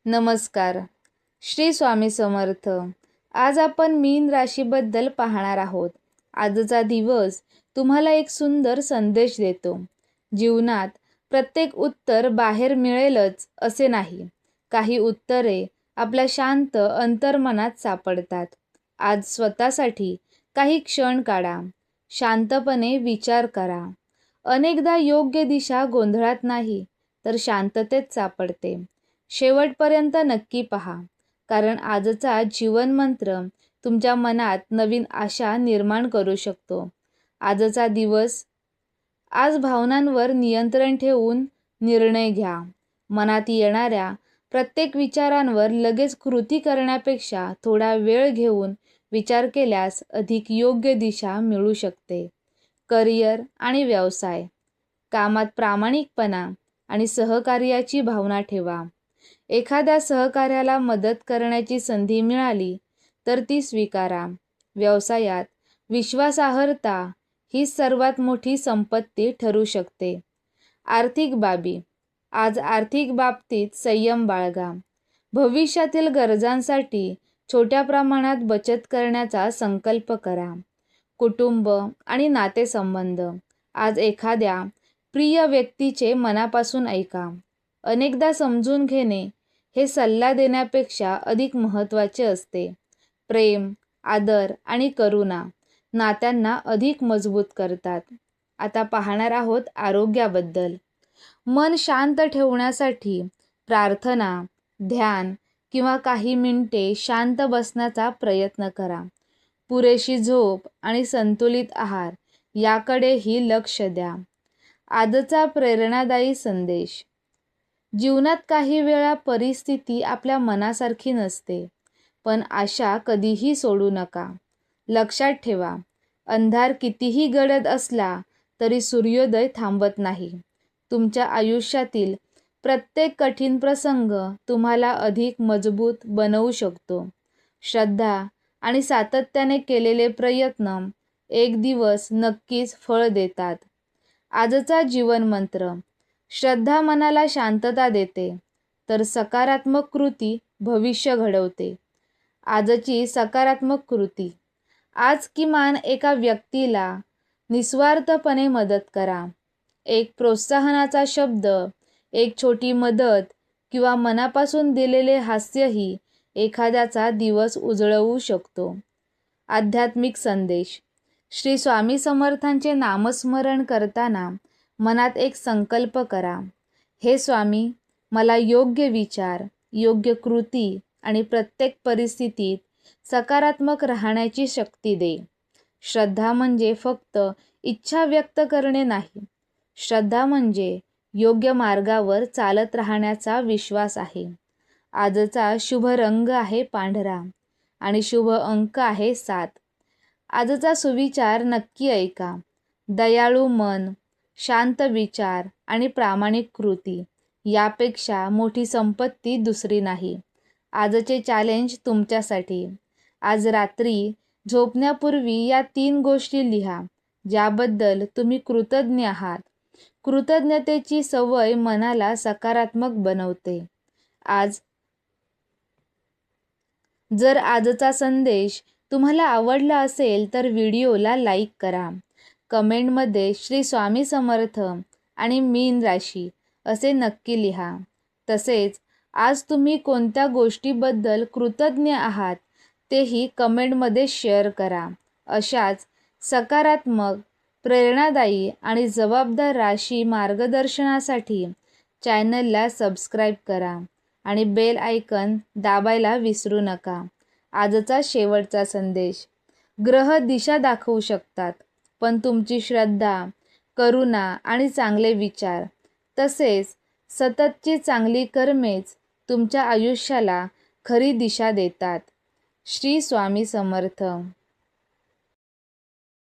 नमस्कार. श्री स्वामी समर्थ. आज आपण मीन राशीबद्दल पाहणार आहोत. आजचा दिवस तुम्हाला एक सुंदर संदेश देतो. जीवनात प्रत्येक उत्तर बाहेर मिळेलच असे नाही. काही उत्तरे आपल्या शांत अंतर्मनात सापडतात. आज स्वतःसाठी काही क्षण काढा. शांतपणे विचार करा. अनेकदा योग्य दिशा गोंधळात नाही तर शांततेत सापडते. शेवटपर्यंत नक्की पहा, कारण आजचा जीवनमंत्र तुमच्या मनात नवीन आशा निर्माण करू शकतो. आजचा दिवस. आज भावनांवर नियंत्रण ठेवून निर्णय घ्या. मनात येणाऱ्या प्रत्येक विचारांवर लगेच कृती करण्यापेक्षा थोडा वेळ घेऊन विचार केल्यास अधिक योग्य दिशा मिळू शकते. करिअर आणि व्यवसाय. कामात प्रामाणिकपणा आणि सहकार्याची भावना ठेवा. एखाद्या सहकार्याला मदत करण्याची संधी मिळाली तर ती स्वीकारा. व्यवसायात विश्वासार्हता ही सर्वात मोठी संपत्ती ठरू शकते. आर्थिक बाबी. आज आर्थिक बाबतीत संयम बाळगा. भविष्यातील गरजांसाठी छोट्या प्रमाणात बचत करण्याचा संकल्प करा. कुटुंब आणि नातेसंबंध. आज एखाद्या प्रिय व्यक्तीचे मनापासून ऐका. अनेकदा समजून घेणे हे सल्ला देण्यापेक्षा अधिक महत्त्वाचे असते. प्रेम, आदर आणि करुणा नात्यांना अधिक मजबूत करतात. आता पाहणार आहोत आरोग्याबद्दल. मन शांत ठेवण्यासाठी प्रार्थना, ध्यान किंवा काही मिनिटे शांत बसण्याचा प्रयत्न करा. पुरेशी झोप आणि संतुलित आहार याकडेही लक्ष द्या. आजचा प्रेरणादायी संदेश. जीवनात काही वेळा परिस्थिती आपल्या मनासारखी नसते, पण आशा कधीही सोडू नका. लक्षात ठेवा, अंधार कितीही गडद असला तरी सूर्योदय थांबत नाही. तुमच्या आयुष्यातील प्रत्येक कठीण प्रसंग तुम्हाला अधिक मजबूत बनवू शकतो. श्रद्धा आणि सातत्याने केलेले प्रयत्न एक दिवस नक्कीच फळ देतात. आजचा जीवनमंत्र. श्रद्धा मनाला शांतता देते, तर सकारात्मक कृती भविष्य घडवते. आजची सकारात्मक कृती. आज किमान एका व्यक्तीला निस्वार्थपणे मदत करा. एक प्रोत्साहनाचा शब्द, एक छोटी मदत किंवा मनापासून दिलेले हास्यही एखाद्याचा दिवस उजळवू शकतो. आध्यात्मिक संदेश. श्री स्वामी समर्थांचे नामस्मरण करताना मनात एक संकल्प करा. हे स्वामी, मला योग्य विचार, योग्य कृती आणि प्रत्येक परिस्थितीत सकारात्मक राहण्याची शक्ती दे. श्रद्धा म्हणजे फक्त इच्छा व्यक्त करणे नाही. श्रद्धा म्हणजे योग्य मार्गावर चालत राहण्याचा विश्वास आहे. आजचा शुभ रंग आहे पांढरा आणि शुभ अंक आहे 7. आजचा सुविचार नक्की ऐका. दयाळू मन, शांत विचार आणि प्रामाणिक कृती यापेक्षा मोठी संपत्ती दुसरी नाही. आजचे चॅलेंज तुमच्यासाठी. आज रात्री झोपण्यापूर्वी या 3 गोष्टी लिहा ज्याबद्दल तुम्ही कृतज्ञ आहात. कृतज्ञतेची सवय मनाला सकारात्मक बनवते. जर आजचा संदेश तुम्हाला आवडला असेल तर व्हिडिओला लाईक करा. कमेंटमध्ये श्री स्वामी समर्थ आणि मीन राशी असे नक्की लिहा. तसेच आज तुम्ही कोणत्या गोष्टीबद्दल कृतज्ञ आहात तेही कमेंटमध्ये शेअर करा. अशाच सकारात्मक, प्रेरणादायी आणि जबाबदार राशी मार्गदर्शनासाठी चॅनलला सबस्क्राईब करा आणि बेल आयकन दाबायला विसरू नका. आजचा शेवटचा संदेश. ग्रह दिशा दाखवू शकतात, पण तुमची श्रद्धा, करुणा आणि चांगले विचार तसेच सततची चांगली कर्मेच तुमच्या आयुष्याला खरी दिशा देतात. श्री स्वामी समर्थ.